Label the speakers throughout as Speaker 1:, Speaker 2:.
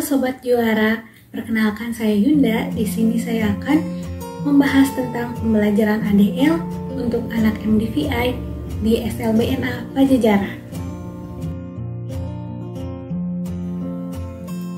Speaker 1: Sobat Juara, perkenalkan saya Yunda. Di sini saya akan membahas tentang pembelajaran ADL untuk anak MDVI di SLBNA Pajajaran.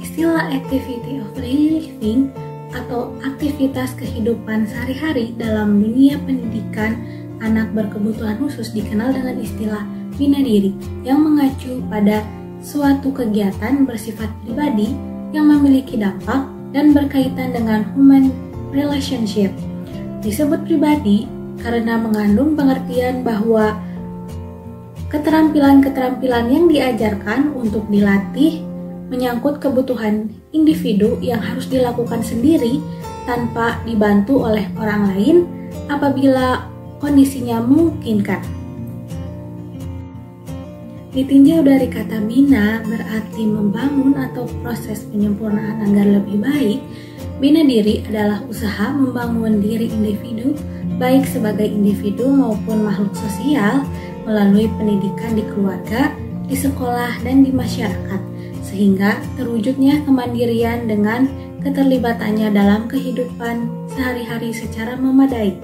Speaker 1: Istilah activity of daily living atau aktivitas kehidupan sehari-hari dalam dunia pendidikan anak berkebutuhan khusus dikenal dengan istilah bina diri yang mengacu pada suatu kegiatan bersifat pribadi yang memiliki dampak dan berkaitan dengan human relationship. Disebut pribadi karena mengandung pengertian bahwa keterampilan-keterampilan yang diajarkan untuk dilatih menyangkut kebutuhan individu yang harus dilakukan sendiri tanpa dibantu oleh orang lain apabila kondisinya memungkinkan. Ditinjau dari kata bina berarti membangun atau proses penyempurnaan agar lebih baik. Bina diri adalah usaha membangun diri individu baik sebagai individu maupun makhluk sosial melalui pendidikan di keluarga, di sekolah, dan di masyarakat sehingga terwujudnya kemandirian dengan keterlibatannya dalam kehidupan sehari-hari secara memadai.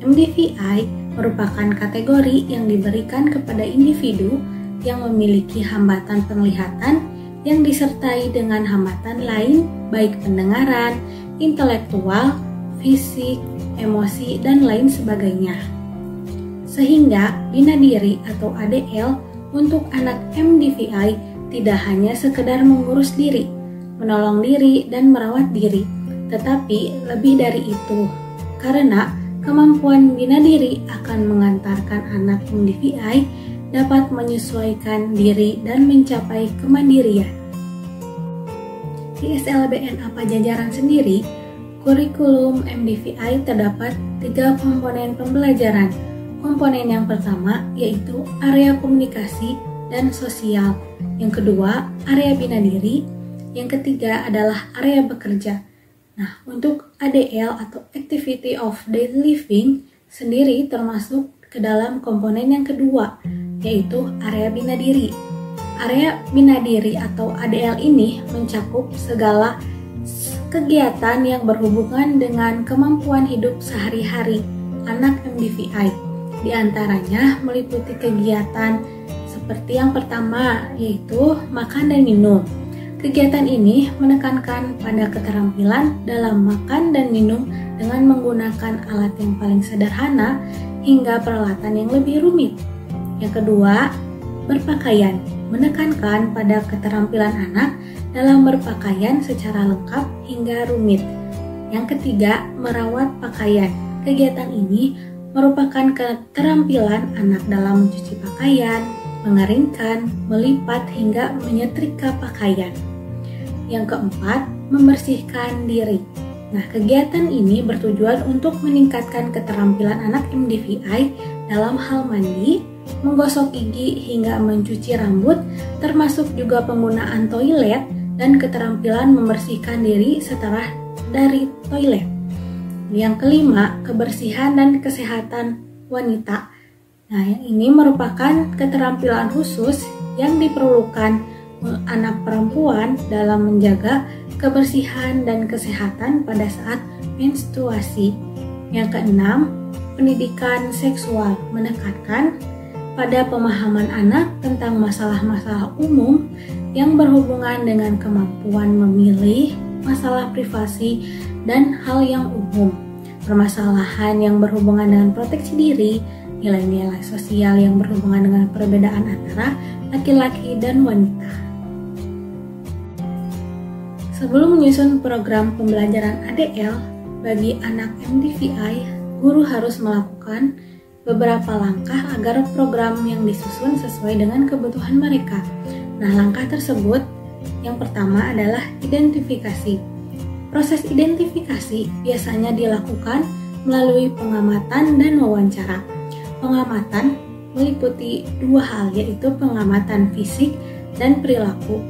Speaker 1: MDVI merupakan kategori yang diberikan kepada individu yang memiliki hambatan penglihatan yang disertai dengan hambatan lain baik pendengaran, intelektual, fisik, emosi, dan lain sebagainya. Sehingga bina diri atau ADL untuk anak MDVI tidak hanya sekedar mengurus diri, menolong diri, dan merawat diri, tetapi lebih dari itu, karena kemampuan bina diri akan mengantarkan anak MDVI dapat menyesuaikan diri dan mencapai kemandirian. Di SLBNA Pajajaran sendiri, kurikulum MDVI terdapat 3 komponen pembelajaran. Komponen yang pertama yaitu area komunikasi dan sosial. Yang kedua, area bina diri. Yang ketiga adalah area bekerja. Nah, untuk ADL atau Activity of Daily Living sendiri termasuk ke dalam komponen yang kedua, yaitu area bina diri. Area bina diri atau ADL ini mencakup segala kegiatan yang berhubungan dengan kemampuan hidup sehari-hari anak MDVI. Di antaranya meliputi kegiatan seperti yang pertama, yaitu makan dan minum. Kegiatan ini menekankan pada keterampilan dalam makan dan minum dengan menggunakan alat yang paling sederhana hingga peralatan yang lebih rumit. Yang kedua, berpakaian, menekankan pada keterampilan anak dalam berpakaian secara lengkap hingga rumit. Yang ketiga, merawat pakaian. Kegiatan ini merupakan keterampilan anak dalam mencuci pakaian, mengeringkan, melipat hingga menyetrika pakaian. Yang keempat, membersihkan diri. Nah, kegiatan ini bertujuan untuk meningkatkan keterampilan anak MDVI dalam hal mandi, menggosok gigi hingga mencuci rambut, termasuk juga penggunaan toilet dan keterampilan membersihkan diri setelah dari toilet. Yang kelima, kebersihan dan kesehatan wanita. Nah, yang ini merupakan keterampilan khusus yang diperlukan anak perempuan dalam menjaga kebersihan dan kesehatan pada saat menstruasi. Yang keenam, pendidikan seksual, menekankan pada pemahaman anak tentang masalah-masalah umum yang berhubungan dengan kemampuan memilih, masalah privasi, dan hal yang umum. Permasalahan yang berhubungan dengan proteksi diri, nilai-nilai sosial yang berhubungan dengan perbedaan antara laki-laki dan wanita. Sebelum menyusun program pembelajaran ADL bagi anak MDVI, guru harus melakukan beberapa langkah agar program yang disusun sesuai dengan kebutuhan mereka. Nah, langkah tersebut yang pertama adalah identifikasi. Proses identifikasi biasanya dilakukan melalui pengamatan dan wawancara. Pengamatan meliputi 2 hal, yaitu pengamatan fisik dan perilaku.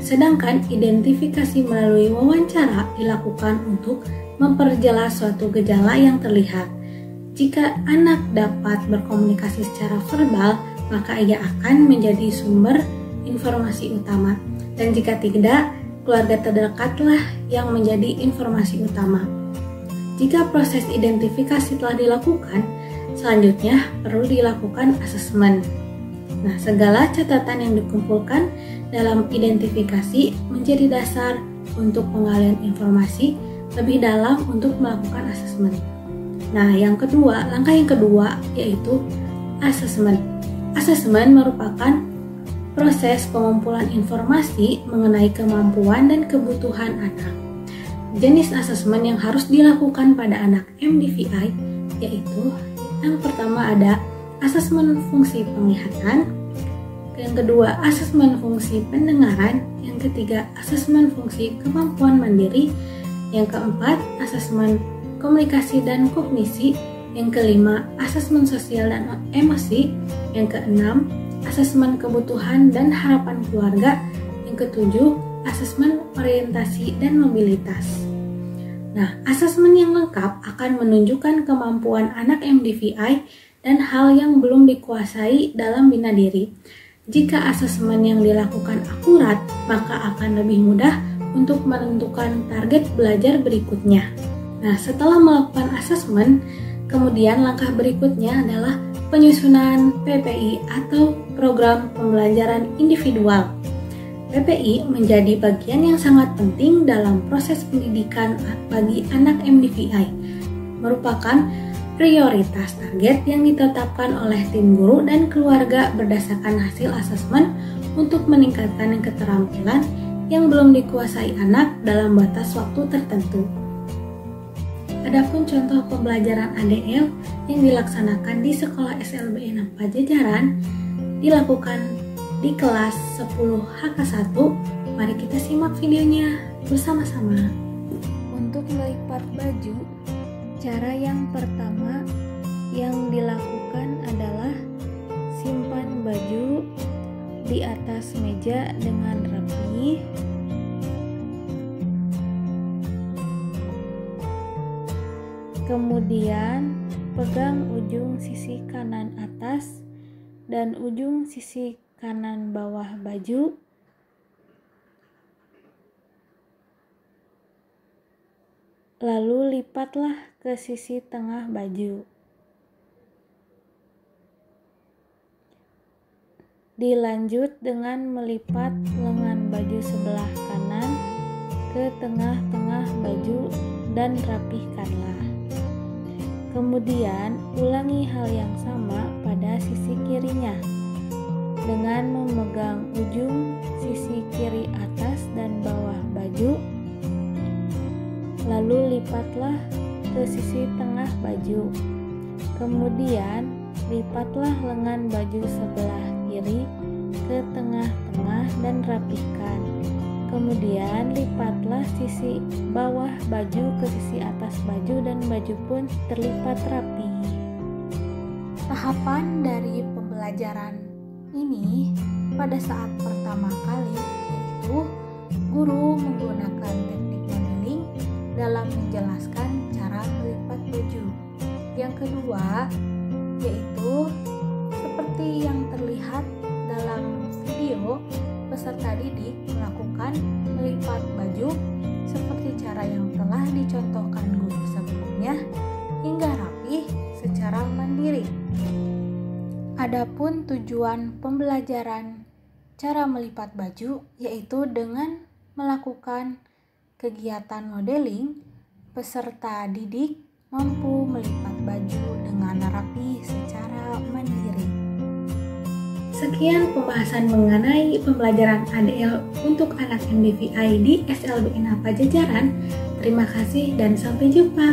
Speaker 1: Sedangkan identifikasi melalui wawancara dilakukan untuk memperjelas suatu gejala yang terlihat. Jika anak dapat berkomunikasi secara verbal, maka ia akan menjadi sumber informasi utama. Dan jika tidak, keluarga terdekatlah yang menjadi informasi utama. Jika proses identifikasi telah dilakukan, selanjutnya perlu dilakukan asesmen. Nah, segala catatan yang dikumpulkan dalam identifikasi menjadi dasar untuk penggalian informasi lebih dalam untuk melakukan asesmen. Nah, langkah yang kedua yaitu asesmen. Asesmen merupakan proses pengumpulan informasi mengenai kemampuan dan kebutuhan anak. Jenis asesmen yang harus dilakukan pada anak MDVI yaitu yang pertama ada asesmen fungsi penglihatan, yang kedua asesmen fungsi pendengaran, yang ketiga asesmen fungsi kemampuan mandiri, yang keempat asesmen komunikasi dan kognisi, yang kelima asesmen sosial dan emosi, yang keenam asesmen kebutuhan dan harapan keluarga, yang ketujuh asesmen orientasi dan mobilitas. Nah, asesmen yang lengkap akan menunjukkan kemampuan anak MDVI dan hal yang belum dikuasai dalam bina diri. Jika asesmen yang dilakukan akurat, maka akan lebih mudah untuk menentukan target belajar berikutnya. Nah, setelah melakukan asesmen, kemudian langkah berikutnya adalah penyusunan PPI atau program pembelajaran individual. PPI menjadi bagian yang sangat penting dalam proses pendidikan bagi anak MDVI. Merupakan prioritas target yang ditetapkan oleh tim guru dan keluarga berdasarkan hasil asesmen untuk meningkatkan keterampilan yang belum dikuasai anak dalam batas waktu tertentu. Adapun contoh pembelajaran ADL yang dilaksanakan di sekolah SLBN 4 Jajaran dilakukan di kelas 10 HK1. Mari kita simak videonya bersama-sama. Untuk melipat baju, cara yang pertama yang dilakukan adalah simpan baju di atas meja dengan rapi. Kemudian pegang ujung sisi kanan atas dan ujung sisi kanan bawah baju. Lalu lipatlah ke sisi tengah baju. Dilanjut dengan melipat lengan baju sebelah kanan ke tengah-tengah baju dan rapihkanlah. Kemudian ulangi hal yang sama pada sisi kirinya dengan memegang ujung sisi kiri atas dan bawah baju. Lalu lipatlah ke sisi tengah baju. Kemudian lipatlah lengan baju sebelah kiri ke tengah-tengah dan rapihkan. Kemudian lipatlah sisi bawah baju ke sisi atas baju dan baju pun terlipat rapi. Tahapan dari pembelajaran ini pada saat pertama kali yaitu guru menggunakan teknik modeling dalam menjelaskan cara melipat baju. Yang kedua yaitu seperti yang terlihat dalam video, peserta didik melakukan melipat baju seperti cara yang telah dicontohkan guru sebelumnya hingga rapi secara mandiri. Adapun tujuan pembelajaran cara melipat baju yaitu dengan melakukan kegiatan modeling, peserta didik mampu melipat baju dengan rapi secara mandiri. Sekian pembahasan mengenai pembelajaran ADL untuk anak MDVI di SLBN Pajajaran. Terima kasih dan sampai jumpa.